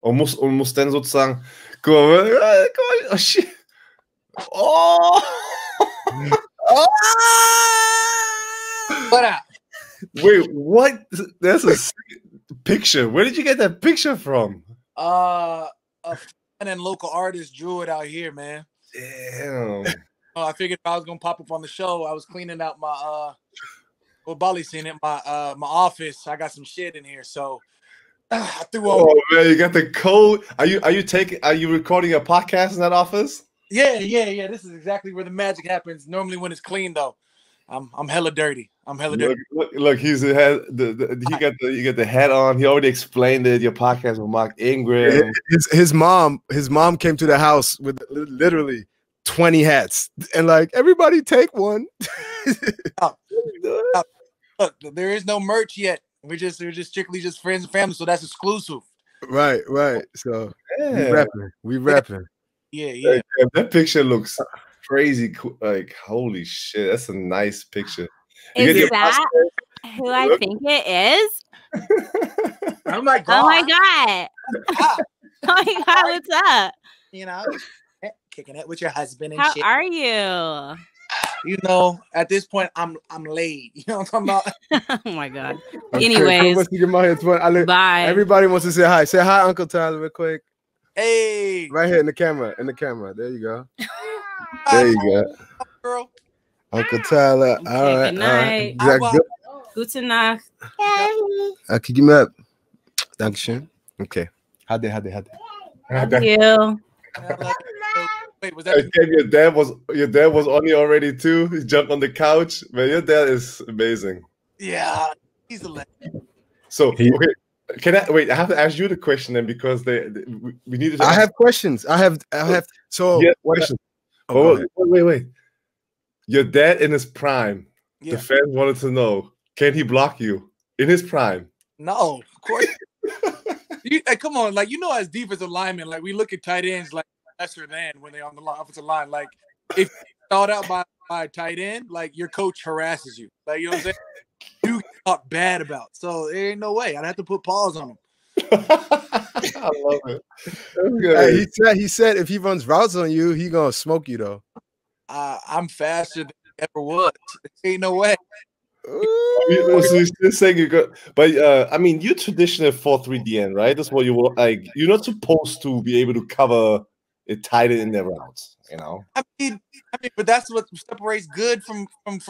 und muss dann sozusagen, guck mal, oh shit. Oh! Oh! What up? Wait, what? That's a picture. Where did you get that picture from? A friend and local artist drew it out here, man. Damn. I figured if I was gonna pop up on the show, I was cleaning out my well, Bali seen it, my office. I got some shit in here, so I threw on. Oh man, you got the code. Are you recording a podcast in that office? Yeah. This is exactly where the magic happens. Normally when it's clean though. I'm hella dirty. Look, he got the hat on. He already explained it. Your podcast with Mark Ingram. His mom came to the house with literally 20 hats and like, everybody take one. Look, there is no merch yet. We're just strictly just friends and family, so that's exclusive. Right. So we rapping. Yeah. That picture looks crazy. Like, holy shit, that's a nice picture. Is that who I think it is? Oh my god! Oh my god! Oh my god! What's up? You know, kicking it with your husband and How shit. are you? You know, at this point, I'm laid. You know what I'm talking about? Oh my god. Okay, Anyways, bye. Everybody wants to say hi. Say hi, Uncle Tyler, real quick. Hey, right here in the camera. There you go. There you go, girl. Uncle Tyler. Okay, all right. good night. Gute Nacht. Okay, give me up. Dankeschön. Okay. Hade. Love you. Wait, was that your dad was on you already too? He jumped on the couch. Man, your dad is amazing. Yeah, he's a legend. So okay, can I wait? I have to ask you the question then because we needed. I have questions. I have. So yeah, question. Wait. Your dad in his prime. Yeah. The fans wanted to know: can he block you in his prime? No, of course. Hey, come on, like as defensive linemen, like we look at tight ends like lesser than when they're on the offensive line. Like if you thought out by a tight end, like your coach harasses you. Like you know what I'm saying? You get talked bad about. So there ain't no way. I'd have to put pause on him. I love it. Hey, he said if he runs routes on you, he gonna smoke you though. I'm faster than I ever was. Ain't no way. So he's still saying you got, but I mean, you're traditional 4-3 DN, right? That's what you were like. You're not supposed to be able to cover it tight in their routes, you know. I mean, but that's what separates good from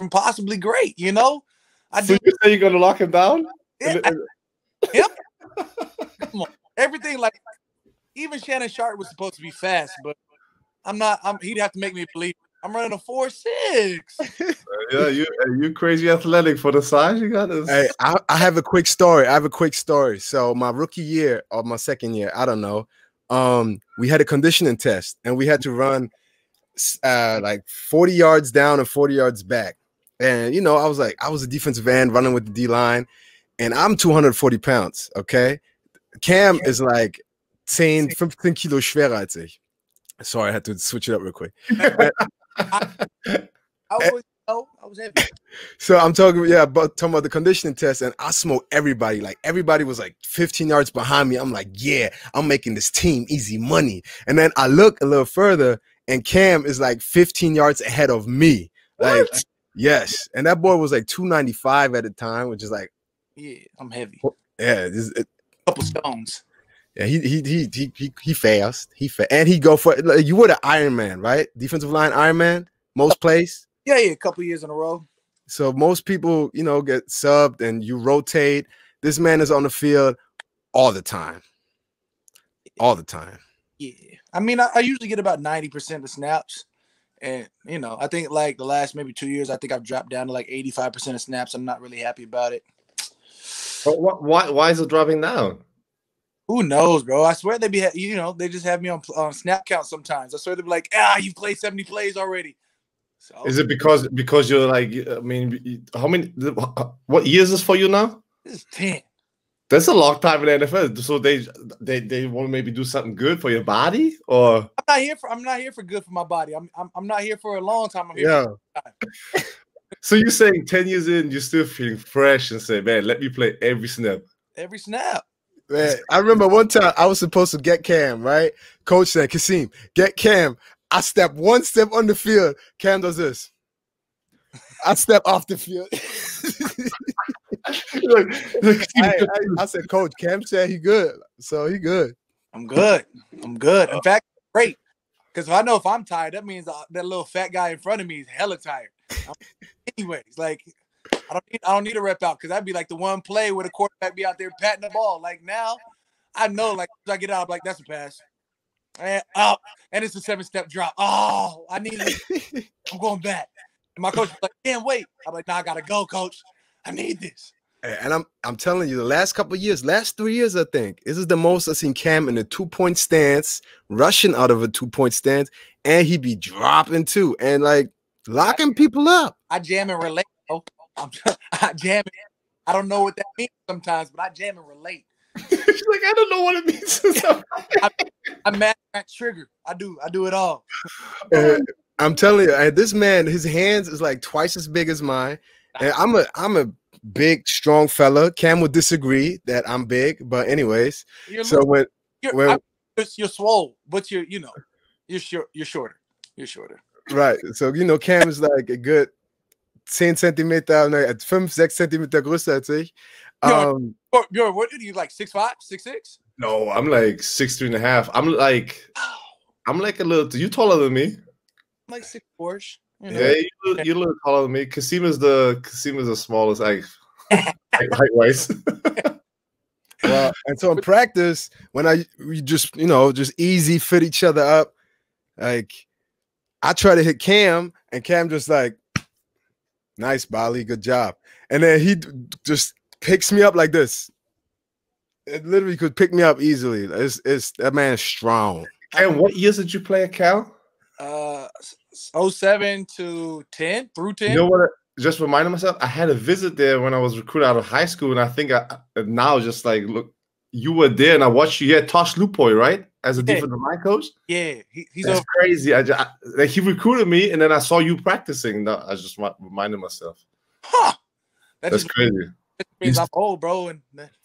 possibly great, you know. So you say you're gonna lock him down? Yeah, yep. Come on, everything like even Shannon Sharp was supposed to be fast, but I'm not. He'd have to make me believe. I'm running a 4.6. Yeah, you crazy athletic for the size you got. This. Hey, I have a quick story. So my rookie year or my second year, I don't know. We had a conditioning test and we had to run like 40 yards down and 40 yards back. And you know, I was a defensive end running with the D line, and I'm 240 pounds. Okay, Cam is like 15 Kilo schwerer als ich. Sorry, I had to switch it up real quick. I was heavy. So I'm talking about the conditioning test, and I smoked everybody. Like everybody was like 15 yards behind me. I'm like, yeah, I'm making this team easy money. And then I look a little further, and Cam is like 15 yards ahead of me. Like, yes, and that boy was like 295 at the time, which is like, yeah, I'm heavy. Yeah, couple stones. Yeah, he fast. And he go for like, you were the Iron Man, right? Defensive line Iron Man, most plays. Yeah, a couple years in a row. So most people, you know, get subbed and you rotate. This man is on the field all the time. All the time. Yeah. I mean, I usually get about 90% of snaps. And, you know, I think like the last maybe 2 years, I think I've dropped down to like 85% of snaps. I'm not really happy about it. But why is it dropping down? Who knows, bro? I swear they they just have me on snap count sometimes. I swear they'd be like, you've played 70 plays already. So, is it because you're like, I mean, what year is this for you now? This is 10. That's a long time in the NFL. So they want to maybe do something good for your body, or I'm not here for good for my body. I'm not here for a long time. I'm here for a time. So you're saying 10 years in, you're still feeling fresh and say, man, let me play every snap. Every snap. Man, I remember one time I was supposed to get Cam, right? Coach said, Kasim, get Cam. I step one step on the field. Cam does this. I step off the field. I said, Coach, Cam said he good. So he good. I'm good. I'm good. In fact, great. Because I know if I'm tired, that means that little fat guy in front of me is hella tired. Anyways, like I don't need a rep out because I'd be like the one play where the quarterback be out there patting the ball. Like now, I know like as I get out, I'm like that's a pass, and it's a 7-step drop. Oh, I need it. I'm going back. And my coach was like, can't wait. I'm like, nah, I gotta go, coach. I need this. And I'm telling you, the last couple of years, last 3 years, I think, this is the most I've seen Cam in a 2-point stance, rushing out of a 2-point stance, and he be dropping too, and like locking people up. I jam and relate. I jam it. I don't know what that means sometimes, but I jam and relate. She's like, I don't know what it means. I'm mad at trigger. I do it all. I'm telling you, this man, his hands is like twice as big as mine. And I'm a big, strong fella. Cam would disagree that I'm big, but anyways. You're swole, but you're shorter. You're shorter. Right. So Cam is like a good 10 Zentimeter, 5-6 Zentimeter größer als ich. Yo, what are you like 6'5", 6'6"? No, I'm like 6'3.5". I'm like a little. You taller than me? I'm like 6'4". Yeah, you're a little taller than me. Kasim is the smallest, height-wise. Well, and so in practice, when we just easy fit each other up, like I try to hit Cam, and Cam just like, nice, Bali, good job. And then he just picks me up like this. It literally could pick me up easily. It's that man is strong. Cam, what years did you play at Cal? 07 to 10 through 10. You know what? Just reminding myself, I had a visit there when I was recruited out of high school, and I think now just like look, you were there, and I watched you. Yeah, Tosh Lupoy, right, as a defensive line coach. Yeah, he's That's crazy. Like he recruited me, and then I saw you practicing. No, I just reminded myself. Huh? That's crazy. That means I'm old, bro. And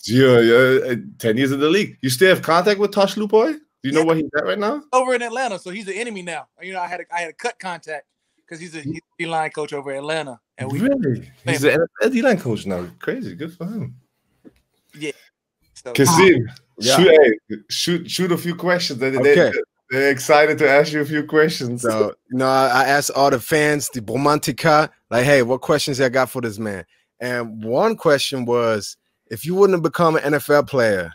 yeah, 10 years in the league. You still have contact with Tosh Lupoy? Do you know where he's at right now? Over in Atlanta, so he's an enemy now. I had a cut contact because he's a D-line coach over in Atlanta. And really? He's an D-line coach now. Crazy. Good for him. Yeah. So, Kasim, shoot a few questions. Okay. They're excited to ask you a few questions. So, I asked all the fans, the Bromantica, like, hey, what questions I got for this man? And one question was, if you wouldn't have become an NFL player,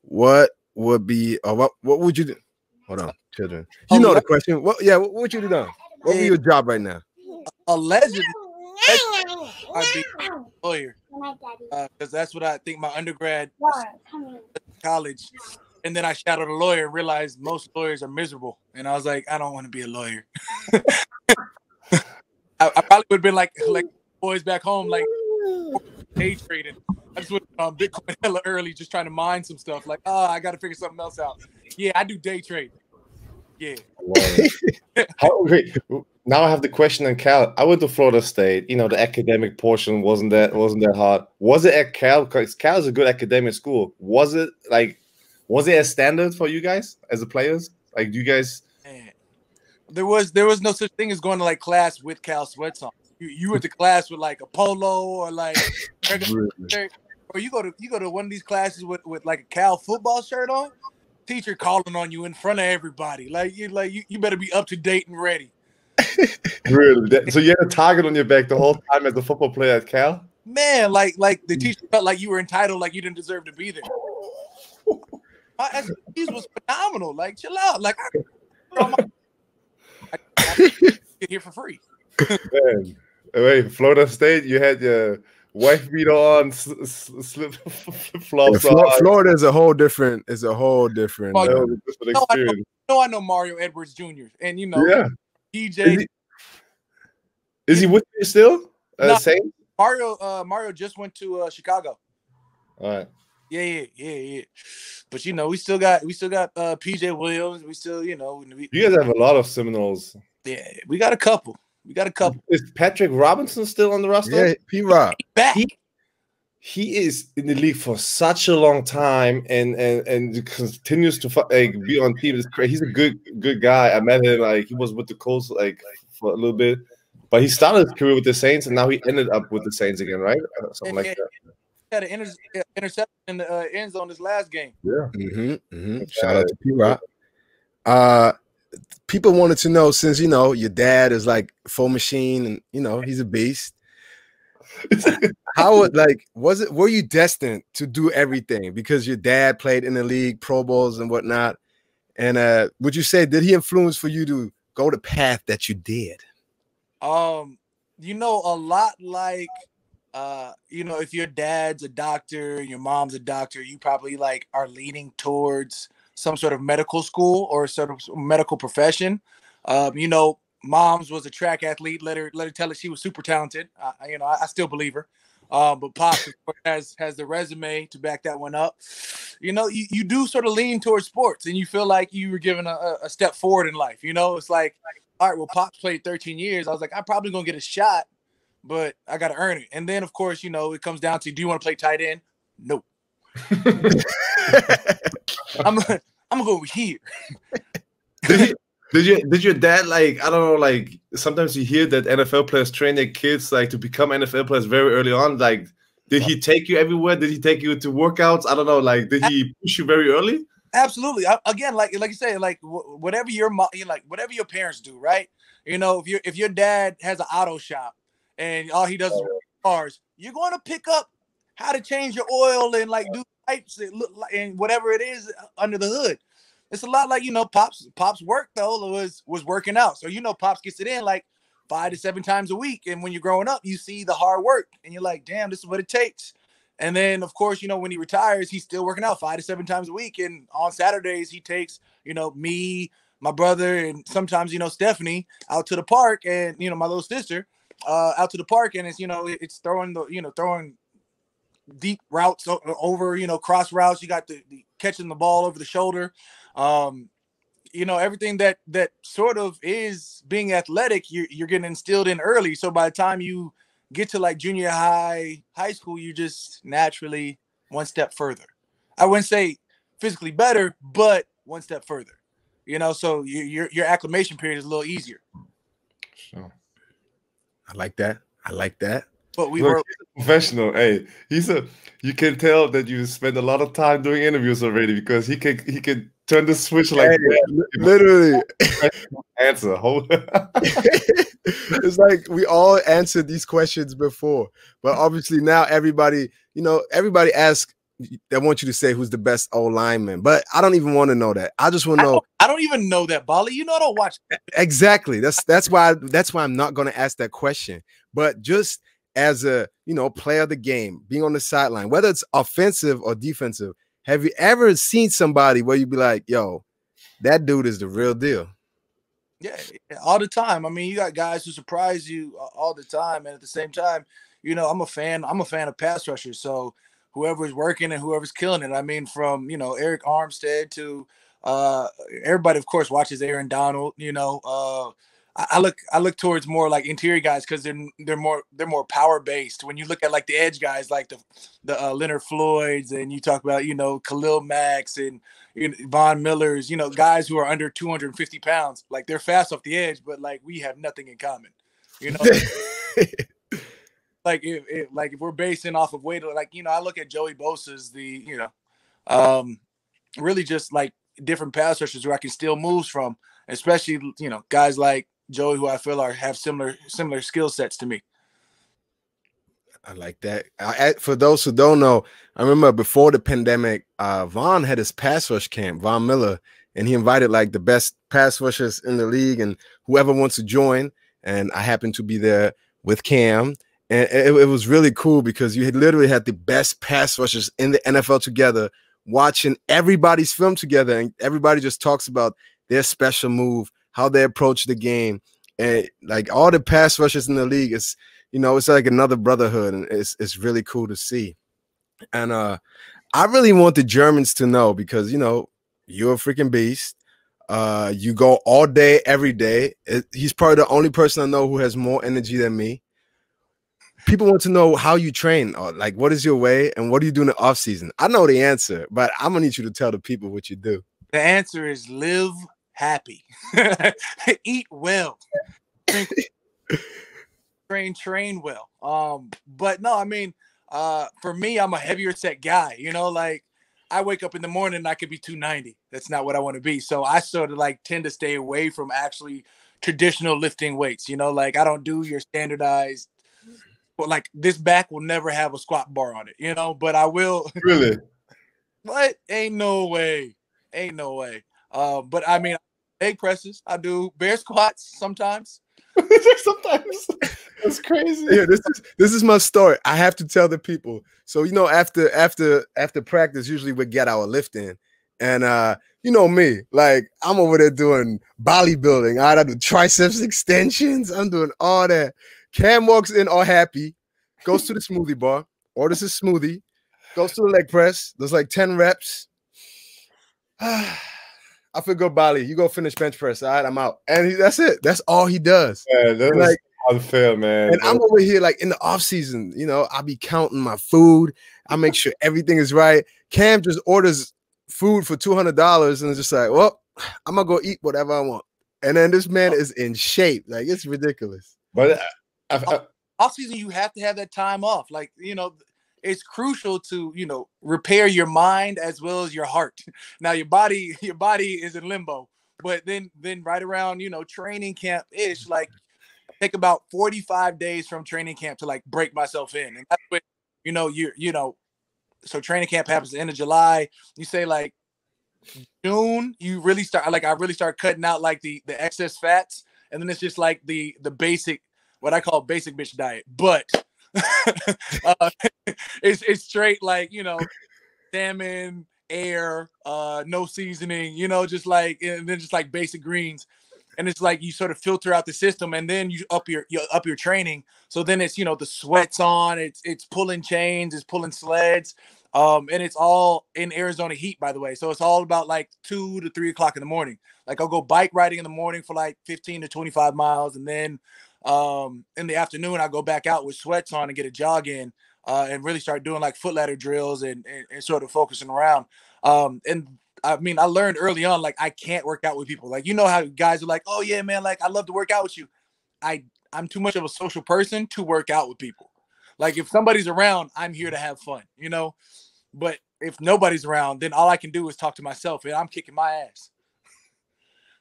what would be, or what would you do? Hold on, children. You know the question. What would you do done? What would be your job right now? Allegedly, I'd be a lawyer. Because that's what I think my undergrad college. And then I shadowed a lawyer and realized most lawyers are miserable. And I was like, I don't want to be a lawyer. I probably would have been like boys back home, like day trading. I just went Bitcoin hella early, just trying to mine some stuff. Like, I got to figure something else out. Yeah, I do day trade. Yeah. Okay. Now I have the question on Cal. I went to Florida State. The academic portion wasn't that hard. Was it at Cal? Because Cal is a good academic school. Was it a standard for you guys as the players? Like, do you guys? There was no such thing as going to like class with Cal sweats on. You went to class with like a polo or like, or you go to one of these classes with like a Cal football shirt on. Teacher calling on you in front of everybody. You better be up to date and ready. Really? So you had a target on your back the whole time as a football player at Cal? Man, like the teacher felt like you were entitled, like you didn't deserve to be there. My expertise was phenomenal. Like, chill out. Like, I get here for free. Man. Wait, Florida State, you had your wife beater on, flip flops on. Florida is a whole different. Well, experience. I know Mario Edwards Jr. and DJ. Is he with you still? No, Same? Mario just went to Chicago. All right. Yeah. But we still got PJ Williams. We still, you guys have a lot of Seminoles. Yeah, we got a couple. Is Patrick Robinson still on the roster? Yeah, P-Rob. Back. he is in the league for such a long time and continues to like be on team. It's crazy. He's a good guy. I met him, like he was with the Colts like for a little bit, but he started his career with the Saints and now he ended up with the Saints again, right? Something like that. He had an interception in the end zone this last game. Yeah. Shout out to P-Rock. People wanted to know, since you know your dad is like full machine and you know he's a beast. How were you destined to do everything because your dad played in the league, Pro Bowls and whatnot? And would you say, did he influence for you to go the path that you did? You know, a lot like you know, if your dad's a doctor and your mom's a doctor, you probably like are leaning towards some sort of medical school or sort of medical profession. You know, mom's was a track athlete. Let her tell her she was super talented. You know, I still believe her. But Pops has the resume to back that one up. You know, you do sort of lean towards sports and you feel like you were given a step forward in life. You know, it's like, all right, well, Pops played 13 years. I was like, I'm probably going to get a shot, but I got to earn it. And then, of course, you know, it comes down to, do you want to play tight end? Nope. I'm going to go over here. Did your dad, like, I don't know, like sometimes you hear that NFL players train their kids like to become NFL players very early on. Like, did he take you everywhere? Did he take you to workouts? I don't know. Like, did he push you very early? Absolutely. Again, like you say, like whatever whatever your parents do, right? You know, if your dad has an auto shop and all he does is cars, you're going to pick up how to change your oil and like do pipes and whatever it is under the hood. It's a lot like, you know, Pop's work though was working out. So, you know, Pops gets it in like 5 to 7 times a week. And when you're growing up, you see the hard work and you're like, damn, this is what it takes. And then, of course, you know, when he retires, he's still working out 5 to 7 times a week. And on Saturdays, he takes, you know, me, my brother, and sometimes, you know, Stephanie out to the park and, you know, my little sister out to the park. And it's, you know, it's throwing deep routes over, you know, cross routes. You got the catching the ball over the shoulder. You know, everything that sort of is being athletic, you're getting instilled in early. So by the time you get to like junior high school, you just naturally one step further. I wouldn't say physically better, but one step further. You know, so your acclimation period is a little easier. Sure. I like that. But we were professional. Hey, you can tell that you spend a lot of time doing interviews already because he can turn the switch like literally answer. It's like we all answered these questions before, but obviously now everybody asks. They want you to say who's the best old lineman, but I don't even want to know that. I just want to know. I don't even know that, Bali. You know, I don't watch. Exactly. That's why I'm not going to ask that question. But just as a, you know, player of the game, being on the sideline, whether it's offensive or defensive, have you ever seen somebody where you'd be like, yo, that dude is the real deal? Yeah, all the time. I mean, you got guys who surprise you all the time. And at the same time, you know, I'm a fan of pass rushers. So whoever's working and whoever's killing it. I mean, from, you know, Eric Armstead to everybody, of course, watches Aaron Donald, you know, I look towards more like interior guys because they're more power based. When you look at like the edge guys, like the Leonard Floyds, and you talk about, you know, Khalil Max and, you know, Von Millers, you know, guys who are under 250 pounds, like they're fast off the edge, but like we have nothing in common, you know. Like if we're basing off of weight, like, you know, I look at Joey Bosa's really just like different pass rushers where I can steal moves from, especially, you know, guys like Joey, who I feel have similar skill sets to me. I like that. For those who don't know, I remember before the pandemic, Von had his pass rush camp, Von Miller, and he invited like the best pass rushers in the league and whoever wants to join. And I happened to be there with Cam. And it was really cool because you had literally had the best pass rushers in the NFL together, watching everybody's film together, and everybody just talks about their special move, how they approach the game, and like all the pass rushers in the league is, you know, it's like another brotherhood, and it's really cool to see. And I really want the Germans to know because, you know, you're a freaking beast. You go all day, every day. He's probably the only person I know who has more energy than me. people want to know how you train, or like what is your way and what do you do in the off season. I know the answer, but I'm gonna need you to tell the people what you do. The answer is live happy, eat well, train well. But no, I mean, for me, I'm a heavier set guy. You know, like I wake up in the morning and I could be 290. That's not what I want to be. So I sort of like tend to stay away from actually traditional lifting weights. You know, like I don't do your standardized. Well, like this back will never have a squat bar on it. You know, but I will. Really? What? Ain't no way. Ain't no way. But I mean, leg presses. I do bear squats sometimes. Sometimes that's crazy. Yeah, this is my story. I have to tell the people. So you know, after practice, usually we get our lift in, and you know me, like I'm over there doing bodybuilding. I do triceps extensions. I'm doing all that. Cam walks in all happy, goes to the smoothie bar, orders a smoothie, goes to the leg press. Does like 10 reps. I feel good, Bali. You go finish bench press. All right, I'm out. And that's it. That's all he does. Yeah, that's like unfair, man. And I'm over here like in the off season. You know, I'll be counting my food. I make sure everything is right. Cam just orders food for $200 and it's just like, well, I'm gonna go eat whatever I want. And then this man is in shape. Like it's ridiculous. But off season, you have to have that time off. Like, you know, it's crucial to, you know, repair your mind as well as your heart. Now your body is in limbo, but then right around, you know, training camp ish, like take about 45 days from training camp to like break myself in. And that's what, you know, so training camp happens at the end of July. You say like June, you really start, like I really start cutting out like the excess fats. And then it's just like the basic, what I call basic bitch diet. But it's straight like, you know, salmon, air, no seasoning, you know, just like, and then just like basic greens. And it's like you sort of filter out the system and then you up your training. So then it's, you know, the sweats on, it's pulling chains, it's pulling sleds. And it's all in Arizona heat, by the way. So it's all about like 2 to 3 o'clock in the morning. Like I'll go bike riding in the morning for like 15 to 25 miles. And then in the afternoon, I go back out with sweats on and get a jog in and really start doing like foot ladder drills and sort of focusing around. And I mean, I learned early on, like I can't work out with people. Like, you know how guys are like, oh yeah, man, like I love to work out with you. I'm too much of a social person to work out with people. Like if somebody's around, I'm here to have fun, you know? But if nobody's around, then all I can do is talk to myself and I'm kicking my ass.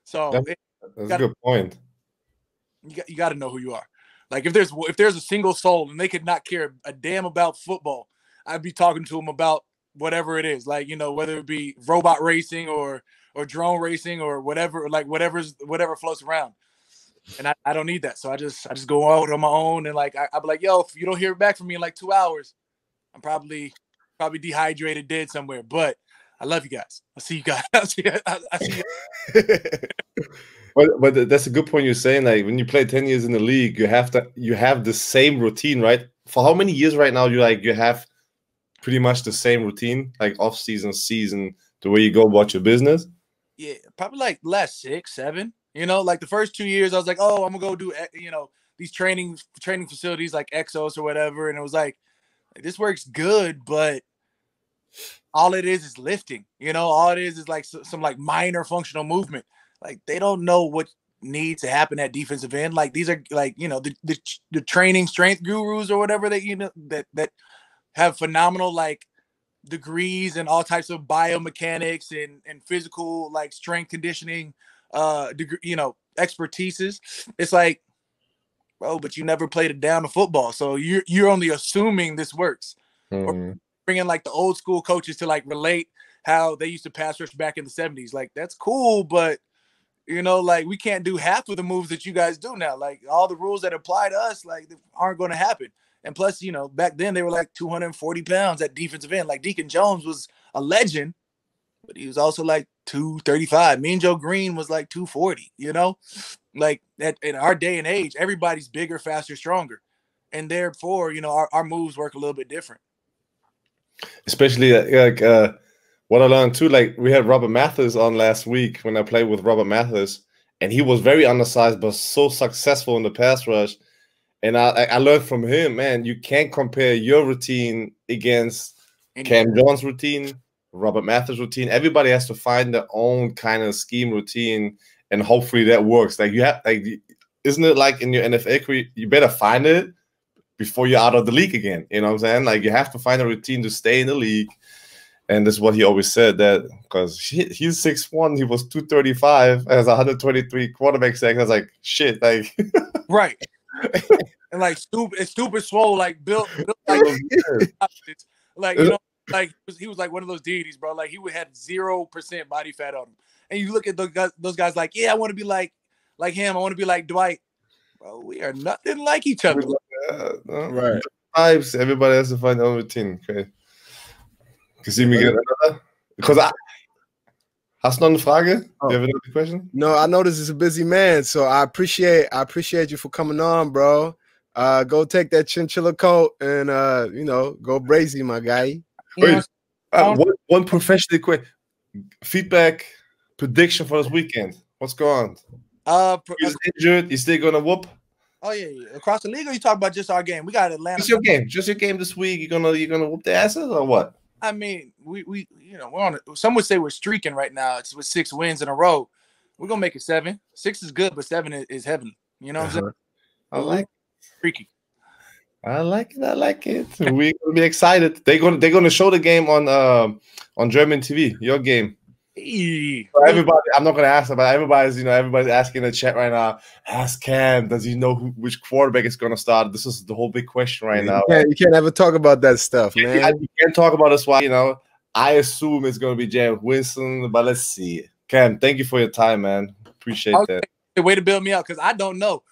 So that's a good point. You got to know who you are. Like if there's a single soul and they could not care a damn about football, I'd be talking to them about whatever it is. Like, you know, whether it be robot racing or drone racing or whatever, like whatever floats around. And I don't need that. So I just go out on my own and like I'll be like, yo, if you don't hear back from me in like 2 hours, I'm probably dehydrated, dead somewhere. But I love you guys. I see you guys. I see you. But that's a good point you're saying. Like when you play 10 years in the league, you have the same routine, right? For how many years right now you have pretty much the same routine, like off season, season, the way you go about your business? Yeah, probably like last 6, 7. You know, like the first 2 years, I was like, oh, I'm gonna go do, you know, these training facilities like Exos or whatever, and it was like this works good, but all it is lifting. You know, all it is like some like minor functional movement. Like they don't know what needs to happen at defensive end. Like these are like, you know, the training strength gurus or whatever that, you know, that have phenomenal like degrees and all types of biomechanics and physical like strength conditioning degree, you know, expertises. It's like, bro, but you never played a down of football, so you're only assuming this works. Or bringing like the old school coaches to like relate how they used to pass rush back in the 70s. Like that's cool, but you know, like we can't do half of the moves that you guys do now. Like all the rules that apply to us, like aren't going to happen. And plus, you know, back then they were like 240 pounds at defensive end. Like Deacon Jones was a legend, but he was also like 235. Me and Joe Green was like 240, you know? Like in our day and age, everybody's bigger, faster, stronger. And therefore, you know, our moves work a little bit different. Especially what I learned too, like we had Robert Mathis on last week when I played with Robert Mathis, and he was very undersized but so successful in the pass rush. And I learned from him, man, you can't compare your routine against Cam Jones' routine, Robert Mathis' routine. Everybody has to find their own kind of scheme routine, and hopefully that works. Like you have, like, isn't it like in your NFL career, you better find it before you're out of the league again. You know what I'm saying? Like you have to find a routine to stay in the league. And that's what he always said, that because he's 6'1", he was 235, has 123 quarterback sacks. I was like, shit, like right. And like stupid swole, like built like like, you know, like he was like one of those deities, bro. Like he would have 0% body fat on him. And you look at those guys like, yeah, I want to be like him. I want to be like Dwight. Bro, we are nothing like each other. Right. Vibes. Everybody has to find their own routine. Okay. Can see me get another? Because hast du noch eine Frage? Oh. You have another question? No, I know this is a busy man, so I appreciate you for coming on, bro. Go take that chinchilla coat and you know, go brazy, my guy. Wait, one professionally quick feedback prediction for this weekend. What's going on? He's injured. He's still gonna whoop. Oh yeah. Across the league, or you talk about just our game? We got Atlanta. Just your game this week. You're gonna whoop the asses or what? I mean, we you know, we're on. Some would say we're streaking right now. It's with 6 wins in a row. We're gonna make it 7. 6 is good, but 7 is heaven. You know what I'm saying? I like freaky. I like it. I like it. We're gonna be excited. They're gonna show the game on German TV. Your game. So everybody, I'm not gonna ask about everybody's asking in the chat right now. Ask Cam, does he know which quarterback is gonna start? This is the whole big question right now. You can't ever talk about that stuff, man. You can't talk about this. Why, you know, I assume it's gonna be Jameis Winston, but let's see. Cam, thank you for your time, man. Appreciate that. Way to build me up, because I don't know.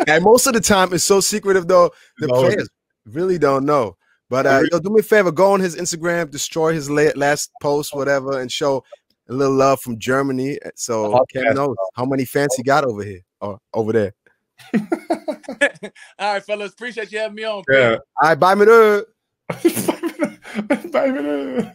And most of the time it's so secretive though. The players really don't know. But yo, do me a favor, go on his Instagram, destroy his last post, whatever, and show a little love from Germany. So Cam knows how many fans he got over here or over there. All right, fellas, appreciate you having me on. Yeah. All right, bye, me. Bye,